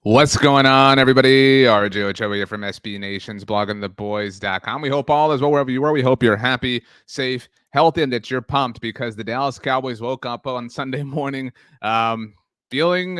What's going on, everybody? Ochoa here from SB Nation's bloggingtheboys.com. We hope all is well wherever you are. We hope you're happy, safe, healthy, and that you're pumped because the Dallas Cowboys woke up on Sunday morning feeling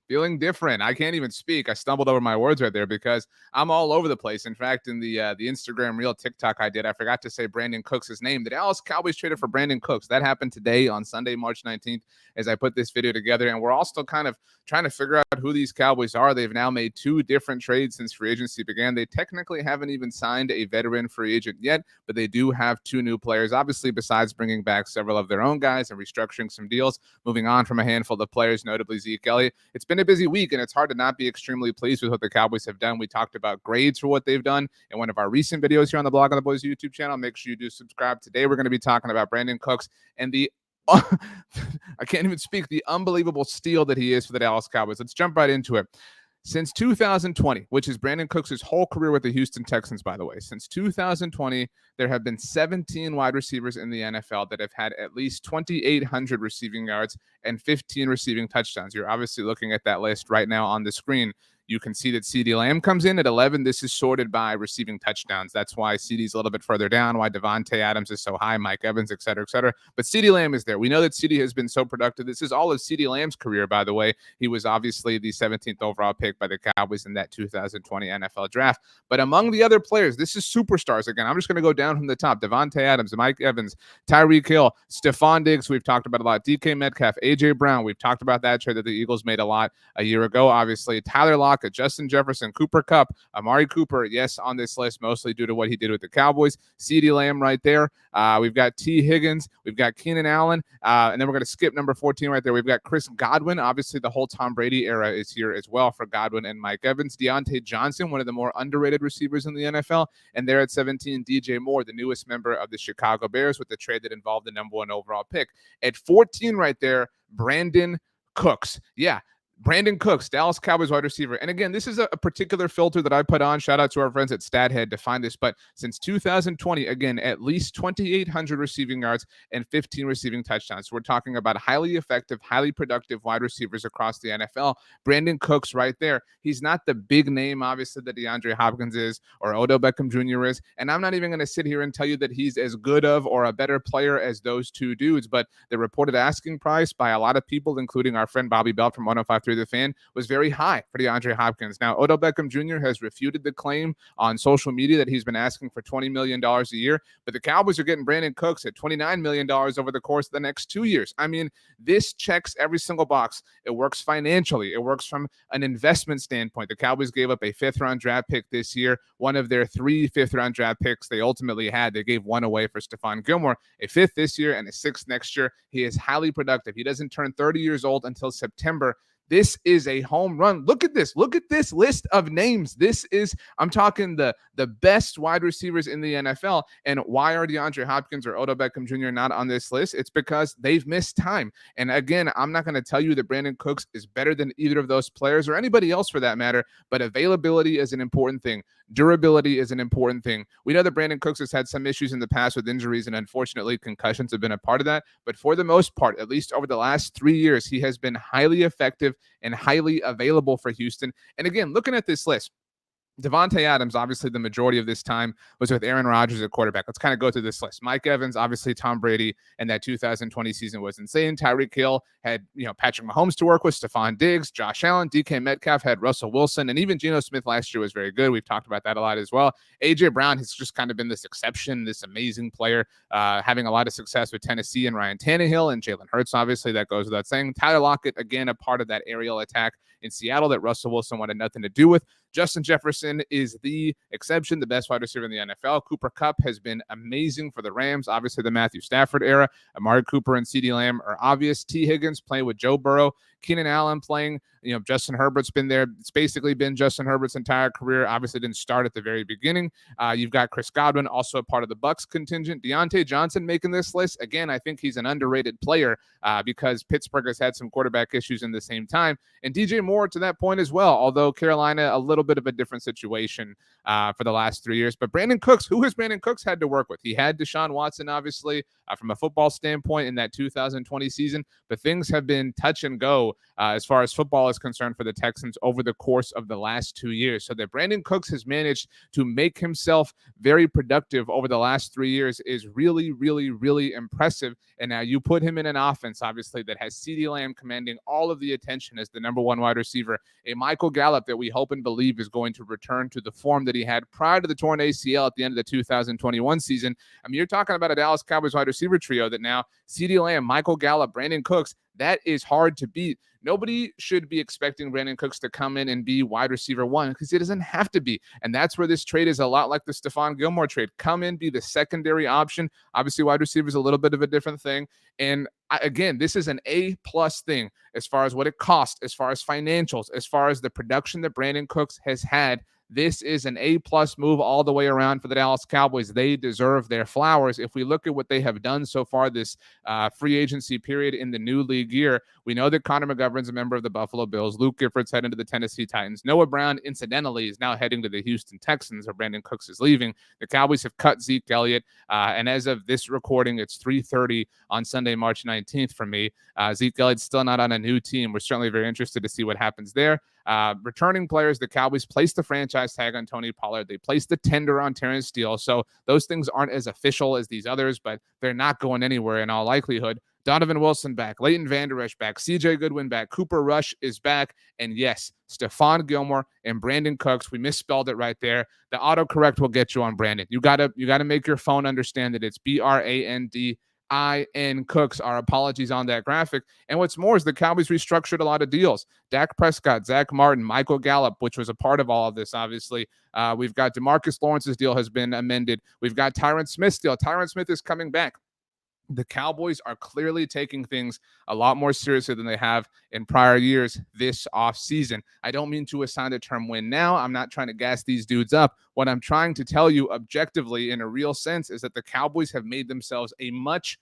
feeling different. I can't even speak. I stumbled over my words right there because I'm all over the place. In fact, in the Instagram reel TikTok I did, I forgot to say Brandin Cooks' name. The Dallas Cowboys traded for Brandin Cooks. That happened today on Sunday, March 19th, as I put this video together. And we're all still kind of trying to figure out who these Cowboys are. They've now made two different trades since free agency began. They technically haven't even signed a veteran free agent yet, but they do have two new players, obviously, besides bringing back several of their own guys and restructuring some deals, moving on from a handful of players, notably Zeke Elliott. It's been a busy week, and it's hard to not be extremely pleased with what the Cowboys have done. We talked about grades for what they've done in one of our recent videos here on the Blog on the Boys YouTube channel. Make sure you do subscribe. Today, we're going to be talking about Brandin Cooks and the I can't even speak, the unbelievable steal that he is for the Dallas Cowboys. Let's jump right into it. Since 2020, which is Brandin Cooks' whole career with the Houston Texans, by the way, since 2020, there have been 17 wide receivers in the NFL that have had at least 2,800 receiving yards and 15 receiving touchdowns. You're obviously looking at that list right now on the screen. You can see that CeeDee Lamb comes in at 11. This is sorted by receiving touchdowns. That's why CeeDee's a little bit further down, why Davante Adams is so high, Mike Evans, et cetera, et cetera. But CeeDee Lamb is there. We know that CeeDee has been so productive. This is all of CeeDee Lamb's career, by the way. He was obviously the 17th overall pick by the Cowboys in that 2020 NFL draft. But among the other players, this is superstars. Again, I'm just going to go down from the top. Davante Adams, Mike Evans, Tyreek Hill, Stephon Diggs, we've talked about a lot. DK Metcalf, A.J. Brown, we've talked about that trade that the Eagles made a lot a year ago, obviously. Tyler Lockett, Justin Jefferson, Cooper Kupp, Amari Cooper, yes, on this list, mostly due to what he did with the Cowboys. CeeDee Lamb right there. We've got T. Higgins. We've got Keenan Allen. And then we're going to skip number 14 right there. We've got Chris Godwin. Obviously, the whole Tom Brady era is here as well for Godwin and Mike Evans. Deontay Johnson, one of the more underrated receivers in the NFL. And there at 17, DJ Moore, the newest member of the Chicago Bears with the trade that involved the number 1 overall pick. At 14 right there, Brandin Cooks. Yeah. Brandin Cooks, Dallas Cowboys wide receiver. And again, this is a particular filter that I put on. Shout out to our friends at StatHead to find this. But since 2020, again, at least 2,800 receiving yards and 15 receiving touchdowns. So we're talking about highly effective, highly productive wide receivers across the NFL. Brandin Cooks right there. He's not the big name, obviously, that DeAndre Hopkins is or Odell Beckham Jr. is. And I'm not even going to sit here and tell you that he's as good of or a better player as those two dudes. But the reported asking price by a lot of people, including our friend Bobby Belt from 105.3 The Fan, was very high for DeAndre Hopkins. Now, Odell Beckham Jr. has refuted the claim on social media that he's been asking for $20 million a year, but the Cowboys are getting Brandin Cooks at $29 million over the course of the next 2 years. I mean, this checks every single box. It works financially. It works from an investment standpoint. The Cowboys gave up a 5th-round draft pick this year, one of their 3 5th-round draft picks they ultimately had. They gave one away for Stephon Gilmore, a 5th this year and a 6th next year. He is highly productive. He doesn't turn 30 years old until September. This is a home run. Look at this. Look at this list of names. This is, I'm talking the best wide receivers in the NFL. And why are DeAndre Hopkins or Odell Beckham Jr. not on this list? It's because they've missed time. And again, I'm not going to tell you that Brandin Cooks is better than either of those players or anybody else for that matter, but availability is an important thing. Durability is an important thing. We know that Brandin Cooks has had some issues in the past with injuries, and unfortunately, concussions have been a part of that. But for the most part, at least over the last 3 years, he has been highly effective and highly available for Houston. And again, looking at this list, Davante Adams, obviously the majority of this time was with Aaron Rodgers at quarterback. Let's kind of go through this list. Mike Evans, obviously Tom Brady, and that 2020 season was insane. Tyreek Hill had, Patrick Mahomes to work with, Stephon Diggs, Josh Allen, DK Metcalf had Russell Wilson, and even Geno Smith last year was very good. We've talked about that a lot as well. A.J. Brown has just kind of been this exception, this amazing player, having a lot of success with Tennessee and Ryan Tannehill and Jalen Hurts, obviously, that goes without saying. Tyler Lockett, again, a part of that aerial attack in Seattle that Russell Wilson wanted nothing to do with. Justin Jefferson is the exception, the best wide receiver in the NFL. Cooper Kupp has been amazing for the Rams. Obviously, the Matthew Stafford era. Amari Cooper and CeeDee Lamb are obvious. T. Higgins playing with Joe Burrow. Keenan Allen playing, Justin Herbert's been there. It's basically been Justin Herbert's entire career. Obviously didn't start at the very beginning. You've got Chris Godwin, also a part of the Bucs contingent. Deontay Johnson making this list. Again, I think he's an underrated player because Pittsburgh has had some quarterback issues in the same time. And DJ Moore to that point as well, although Carolina, a little bit of a different situation for the last 3 years. But Brandin Cooks, who has Brandin Cooks had to work with? He had Deshaun Watson, obviously. from a football standpoint in that 2020 season, but things have been touch and go as far as football is concerned for the Texans over the course of the last 2 years. So that Brandin Cooks has managed to make himself very productive over the last 3 years is really, really, really impressive. And now you put him in an offense, obviously, that has CeeDee Lamb commanding all of the attention as the number one wide receiver, a Michael Gallup that we hope and believe is going to return to the form that he had prior to the torn ACL at the end of the 2021 season. I mean, you're talking about a Dallas Cowboys wide receiver trio that now CeeDee Lamb, Michael Gallup, Brandin Cooks, that is hard to beat. Nobody should be expecting Brandin Cooks to come in and be wide receiver one because he doesn't have to be. And that's where this trade is a lot like the Stephon Gilmore trade. Come in, be the secondary option. Obviously, wide receiver is a little bit of a different thing. And again, this is an A-plus thing as far as what it costs, as far as financials, as far as the production that Brandin Cooks has had. This is an A-plus move all the way around for the Dallas Cowboys. They deserve their flowers. If we look at what they have done so far this free agency period in the new league year, we know that Connor McGovern's a member of the Buffalo Bills. Luke Gifford's heading to the Tennessee Titans. Noah Brown, incidentally, is now heading to the Houston Texans, or Brandin Cooks is leaving. The Cowboys have cut Zeke Elliott, and as of this recording, it's 3:30 on Sunday, March 19th for me. Zeke Elliott's still not on a new team. We're certainly very interested to see what happens there. Returning players, the Cowboys placed the franchise tag on Tony Pollard. They placed the tender on Terrence Steele. So those things aren't as official as these others, but they're not going anywhere in all likelihood. Donovan Wilson back, Leighton Vander Esch back, CJ Goodwin back, Cooper Rush is back, and yes, Stephon Gilmore and Brandin Cooks. We misspelled it right there. The autocorrect will get you on Brandon. You gotta make your phone understand that it's Brandin Cooks. Our apologies on that graphic. And what's more is the Cowboys restructured a lot of deals. Dak Prescott, Zach Martin, Michael Gallup, which was a part of all of this, obviously. We've got DeMarcus Lawrence's deal has been amended. We've got Tyron Smith's deal. Tyron Smith is coming back. The Cowboys are clearly taking things a lot more seriously than they have in prior years this offseason. I don't mean to assign the term win now. I'm not trying to gas these dudes up. What I'm trying to tell you objectively in a real sense is that the Cowboys have made themselves a much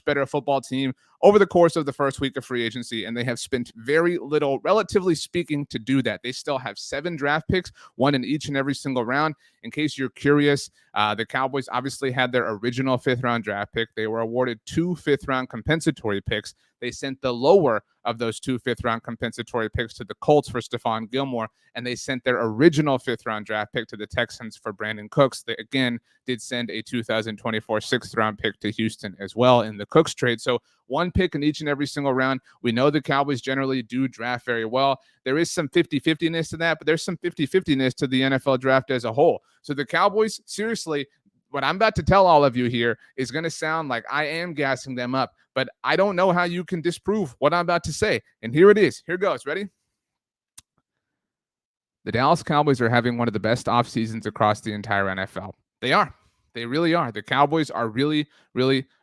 better football team over the course of the first week of free agency, and they have spent very little, relatively speaking, to do that. They still have 7 draft picks, one in each and every single round. In case you're curious, the Cowboys obviously had their original 5th-round draft pick. They were awarded 2 5th-round compensatory picks. They sent the lower of those 2 5th-round compensatory picks to the Colts for Stephon Gilmore, and they sent their original 5th-round draft pick to the Texans for Brandin Cooks. They, again, did send a 2024 6th-round pick to Houston as well in the Cooks trade. So 1 pick in each and every single round. We know the Cowboys generally do draft very well. There is some 50-50-ness to that, but there's some 50-50-ness to the NFL draft as a whole. So the Cowboys, seriously, what I'm about to tell all of you here is going to sound like I am gassing them up, but I don't know how you can disprove what I'm about to say. And here it is. Here goes. Ready? The Dallas Cowboys are having one of the best off seasons across the entire NFL. They are. They really are. The Cowboys are really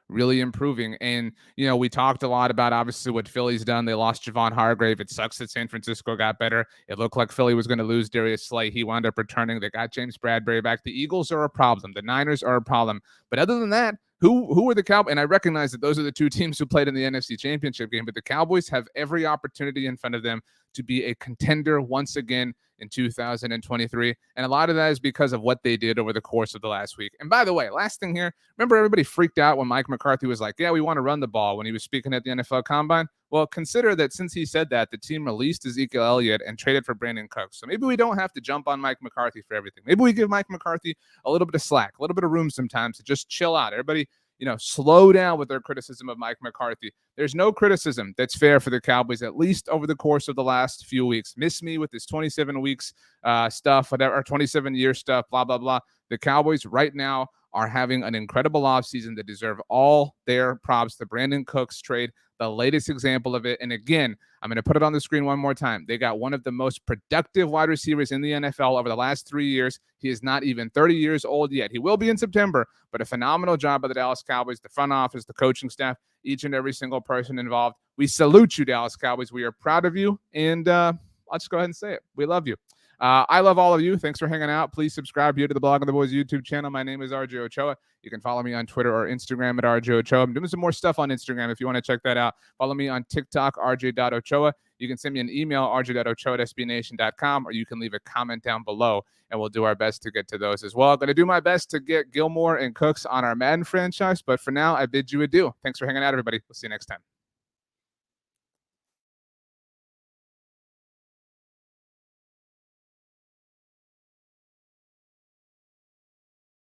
improving. And, you know, we talked a lot about obviously what Philly's done. They lost Javon Hargrave. It sucks that San Francisco got better. It looked like Philly was going to lose Darius Slay. He wound up returning. They got James Bradbury back. The Eagles are a problem. The Niners are a problem. But other than that, who are the Cowboys? And I recognize that those are the 2 teams who played in the NFC Championship game, but the Cowboys have every opportunity in front of them to be a contender once again in 2023. And a lot of that is because of what they did over the course of the last week. And by the way, last thing here, remember everybody freaked out when Mike McCarthy was like, yeah, we want to run the ball when he was speaking at the NFL Combine? Well, consider that since he said that, the team released Ezekiel Elliott and traded for Brandin Cooks. So maybe we don't have to jump on Mike McCarthy for everything. Maybe we give Mike McCarthy a little bit of slack, a little bit of room sometimes to just chill out. Everybody, you know, slow down with their criticism of Mike McCarthy. There's no criticism that's fair for the Cowboys, at least over the course of the last few weeks. Miss me with this 27 weeks stuff, whatever, or 27-year stuff, blah, blah, blah. The Cowboys right now are having an incredible offseason that deserve all their props. The Brandin Cooks trade, the latest example of it. And again, I'm going to put it on the screen one more time. They got one of the most productive wide receivers in the NFL over the last 3 years. He is not even 30 years old yet. He will be in September, but a phenomenal job by the Dallas Cowboys, the front office, the coaching staff, each and every single person involved. We salute you, Dallas Cowboys. We are proud of you. And I'll just go ahead and say it. We love you. I love all of you. Thanks for hanging out. Please subscribe here to the Blog of the Boys YouTube channel. My name is RJ Ochoa. You can follow me on Twitter or Instagram at RJ Ochoa. I'm doing some more stuff on Instagram if you want to check that out. Follow me on TikTok, rj.ochoa. You can send me an email, rj.ochoa@sbnation.com, or you can leave a comment down below, and we'll do our best to get to those as well. I'm going to do my best to get Gilmore and Cooks on our Madden franchise, but for now, I bid you adieu. Thanks for hanging out, everybody. We'll see you next time.